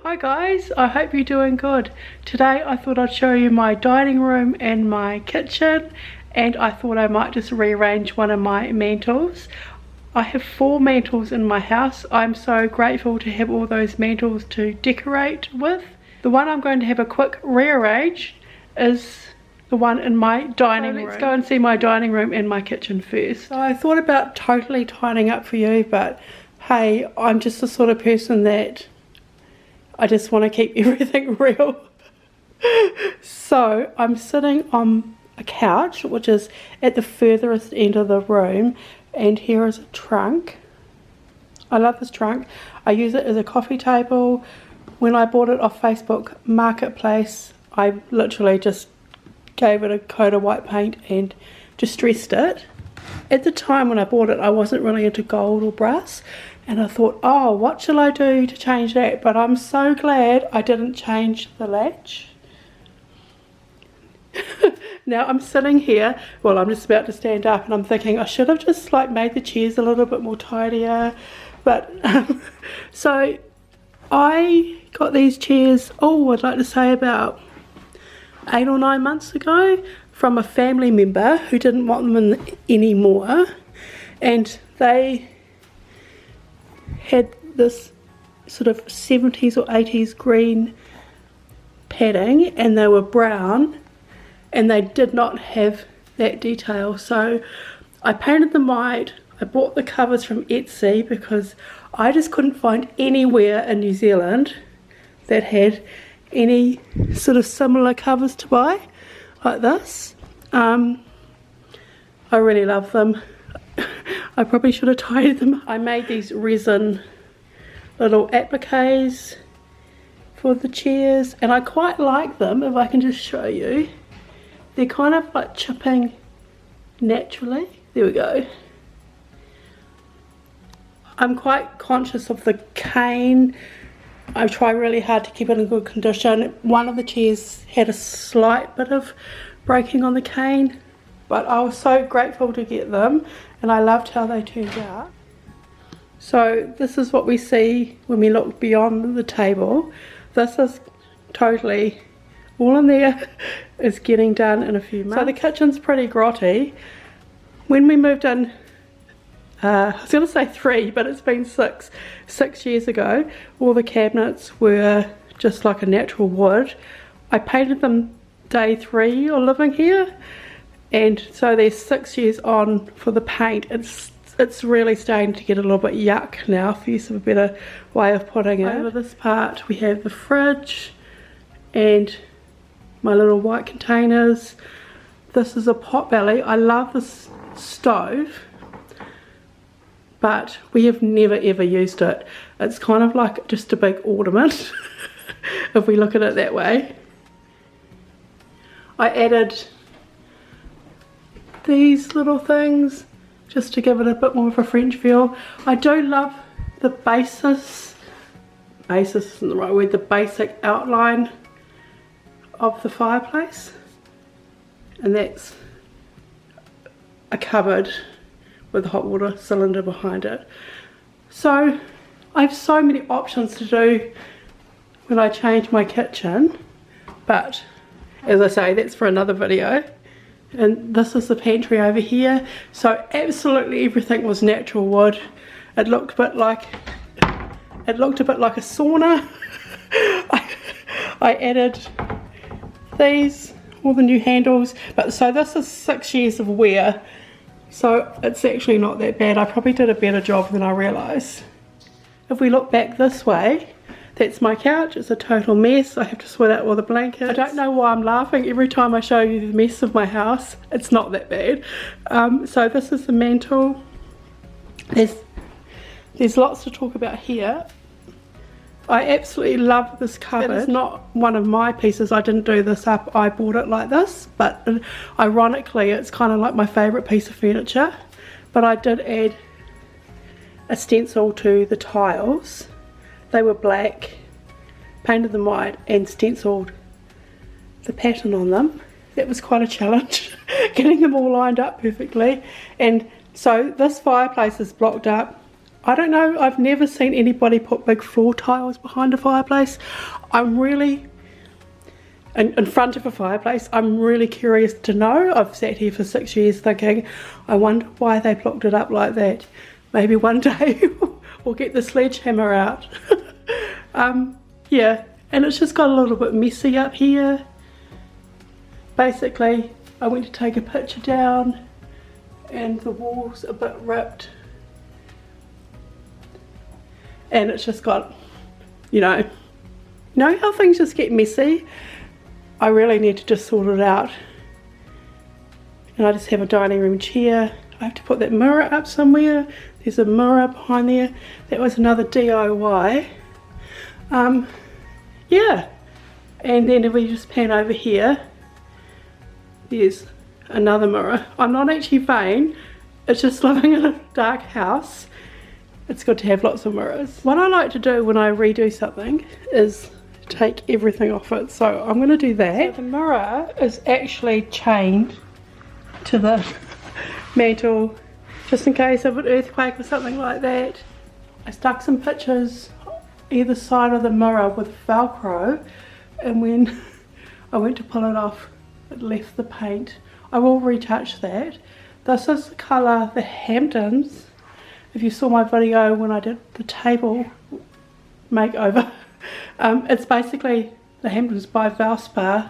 Hi guys, I hope you're doing good. Today I thought I'd show you my dining room and my kitchen, and I thought I might just rearrange one of my mantles. I have 4 mantles in my house. I'm so grateful to have all those mantles to decorate with. The one I'm going to have a quick rearrange is the one in my dining room. Let's go and see my dining room and my kitchen first. So I thought about totally tidying up for you, but hey, I'm just the sort of person that I just want to keep everything real. So I'm sitting on a couch, which is at the furthest end of the room, and here is a trunk. I love this trunk. I use it as a coffee table. When I bought it off Facebook Marketplace, I literally just gave it a coat of white paint and distressed it. At the time when I bought it, I wasn't really into gold or brass, and I thought, oh, what shall I do to change that? But I'm so glad I didn't change the latch. Now I'm sitting here, well, I'm just about to stand up, and I'm thinking I should have just like made the chairs a little bit more tidier. But so I got these chairs, oh, I'd like to say about 8 or 9 months ago from a family member who didn't want them in anymore, and they had this sort of 70s or 80s green padding, and they were brown, and they did not have that detail. So I painted them white. I bought the covers from Etsy because I just couldn't find anywhere in New Zealand that had any sort of similar covers to buy like this. I really love them. I probably should have tidied them. I made these resin little appliques for the chairs, and I quite like them. If I can just show you, they're kind of like chipping naturally. There we go. I'm quite conscious of the cane. I try really hard to keep it in good condition. One of the chairs had a slight bit of breaking on the cane, but I was so grateful to get them, and I loved how they turned out. So this is what we see when we look beyond the table. This is totally, all in there is getting done in a few months. So the kitchen's pretty grotty. When we moved in, I was going to say 3, but it's been 6 years ago, all the cabinets were just like a natural wood. I painted them day 3 of living here, and so they're 6 years on for the paint. It's really starting to get a little bit yuck now, for use of a better way of putting it. Over this part we have the fridge and my little white containers. This is a pot belly. I love this stove, but we have never ever used it. It's kind of like just a big ornament if we look at it that way. I added these little things just to give it a bit more of a French feel. I do love the basis isn't the right word, the basic outline of the fireplace, and that's a cupboard with a hot water cylinder behind it. So I have so many options to do when I change my kitchen, but as I say, that's for another video. And this is the pantry over here. So absolutely everything was natural wood. It looked a bit like a sauna. I added these, all the new handles, but so this is 6 years of wear, so it's actually not that bad. I probably did a better job than I realised. If we look back this way, that's my couch. It's a total mess. I have to sweat out all the blankets. I don't know why I'm laughing every time I show you the mess of my house. It's not that bad. So this is the mantle. There's lots to talk about here. I absolutely love this cupboard. It's not one of my pieces. I didn't do this up. I bought it like this, but ironically it's kind of like my favourite piece of furniture. But I did add a stencil to the tiles. They were black, painted them white, and stenciled the pattern on them. That was quite a challenge, getting them all lined up perfectly. And so this fireplace is blocked up. I don't know, I've never seen anybody put big floor tiles behind a fireplace. I'm really, in front of a fireplace, I'm really curious to know. I've sat here for 6 years thinking, I wonder why they blocked it up like that. Maybe one day we'll get the sledgehammer out. Yeah, and it's just got a little bit messy up here. Basically, I went to take a picture down and the wall's a bit ripped. And it's just got, you know how things just get messy? I really need to just sort it out. And I just have a dining room chair. I have to put that mirror up somewhere. There's a mirror behind there. That was another DIY. Yeah. And then if we just pan over here, there's another mirror. I'm not actually vain. It's just living in a dark house. It's good to have lots of mirrors. What I like to do when I redo something is take everything off it. So I'm going to do that. So the mirror is actually chained to the mantle just in case of an earthquake or something like that. I stuck some pictures either side of the mirror with Velcro, and when I went to pull it off, it left the paint. I will retouch that. This is the colour the Hamptons. If you saw my video when I did the table makeover, it's basically the Hamptons by Valspar,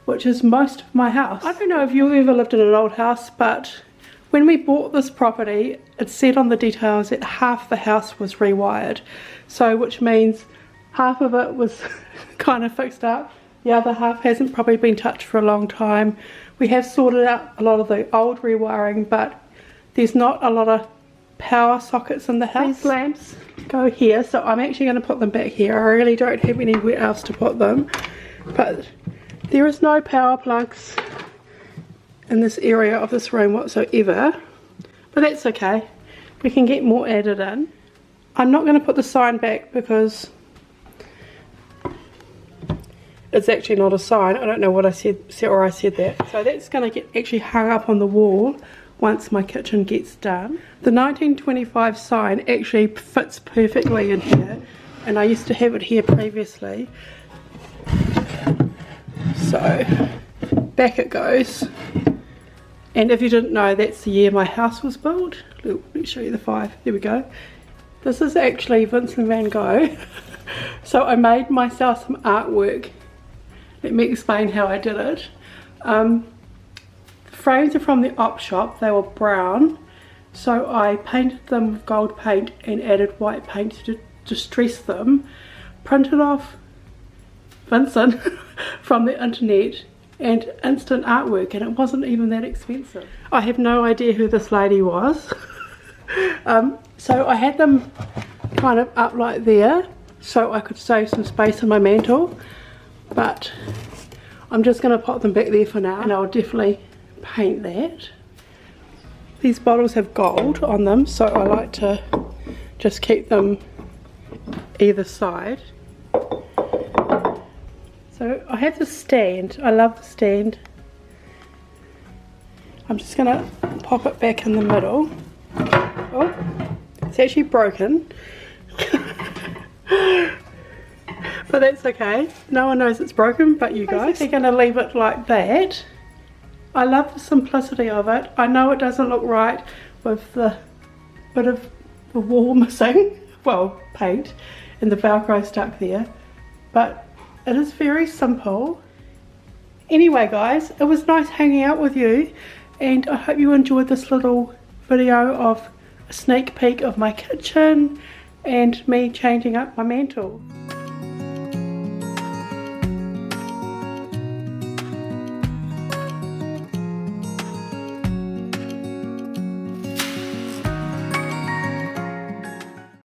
which is most of my house. I don't know if you've ever lived in an old house, but when we bought this property, it said on the details that half the house was rewired. So which means half of it was kind of fixed up. The other half hasn't probably been touched for a long time. We have sorted out a lot of the old rewiring, but there's not a lot of power sockets in the house. These lamps go here, so I'm actually going to put them back here. I really don't have anywhere else to put them, but there is no power plugs in this area of this room whatsoever, but that's okay. We can get more added in. I'm not going to put the sign back because it's actually not a sign. I don't know what I said, or I said that. So that's going to get actually hung up on the wall once my kitchen gets done. The 1925 sign actually fits perfectly in here, and I used to have it here previously. So back it goes. And if you didn't know, that's the year my house was built. Let me show you the 5. There we go. This is actually Vincent van Gogh. So I made myself some artwork. Let me explain how I did it. The frames are from the op shop. They were brown. So I painted them with gold paint and added white paint to distress them. Printed off Vincent from the internet and instant artwork, and it wasn't even that expensive. I have no idea who this lady was. So I had them kind of up like there so I could save some space on my mantle, but I'm just going to pop them back there for now, and I'll definitely paint that. These bottles have gold on them, so I like to just keep them either side. So I have the stand. I love the stand. I'm just going to pop it back in the middle. Oh, it's actually broken. But that's okay. No one knows it's broken but you guys. We're going to leave it like that. I love the simplicity of it. I know it doesn't look right with the bit of the wall missing. Well, paint and the Velcro stuck there. But it is very simple. Anyway guys, it was nice hanging out with you, and I hope you enjoyed this little video of a sneak peek of my kitchen and me changing up my mantle.